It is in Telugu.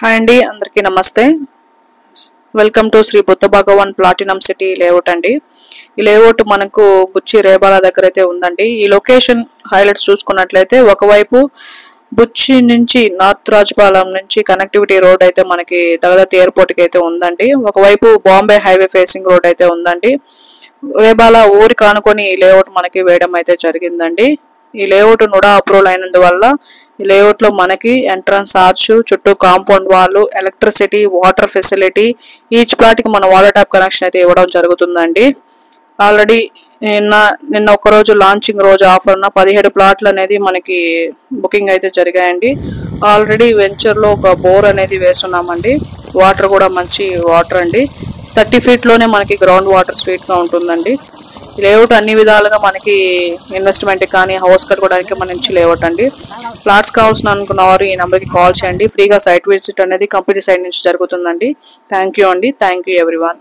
హాయ్ అండి, అందరికీ నమస్తే. Welcome to Shri Buddha Bhagwan Platinum City layout అండి. ఈ లేఅవుట్ మనకు బుచ్చి రేబాల దగ్గర అయితే ఉందండి. ఈ లొకేషన్ హైలైట్స్ చూసుకున్నట్లయితే ఒకవైపు బుచ్చి నుంచి నార్త్ రాజపాలెం నుంచి కనెక్టివిటీ రోడ్ అయితే మనకి దగదత్తి ఎయిర్పోర్ట్కి అయితే ఉందండి. ఒకవైపు బాంబే హైవే ఫేసింగ్ రోడ్ అయితే ఉందండి. రేబాల ఊరి కానుకొని ఈ లేఅవుట్ మనకి వేయడం అయితే జరిగిందండి. ఈ లేఅవుట్ నుడా అప్రూవల్ అయినందువల్ల ఈ లేఅవుట్ లో మనకి ఎంట్రన్స్ ఆర్చ్, చుట్టూ కాంపౌండ్ వాళ్ళు, electricity, water facility, each plot కి మన వాటర్ ట్యాప్ కనెక్షన్ అయితే ఇవ్వడం జరుగుతుందండి. ఆల్రెడీ నిన్న ఒక రోజు లాంచింగ్ రోజు ఆఫర్ ఉన్న 17 ప్లాట్లు అనేది మనకి బుకింగ్ అయితే జరిగాయండి. ఆల్రెడీ వెంచర్ లో ఒక బోర్ అనేది వేస్తున్నామండి. వాటర్ కూడా మంచి వాటర్ అండి. 30 feet లోనే మనకి గ్రౌండ్ వాటర్ స్వీట్ గా ఉంటుందండి. లేఅవుట్ అన్ని విధాలుగా మనకి ఇన్వెస్ట్మెంట్ కానీ హౌస్ కట్టుకోవడానికి మంచి లేఅవుట్ అండి. ఫ్లాట్స్ కావాల్సిన అనుకున్న వారు ఈ నెంబర్కి కాల్ చేయండి. ఫ్రీగా సైట్ విజిట్ అనేది కంపెనీ సైడ్ నుంచి జరుగుతుందండి. థ్యాంక్ యూ అండి. Thank you everyone.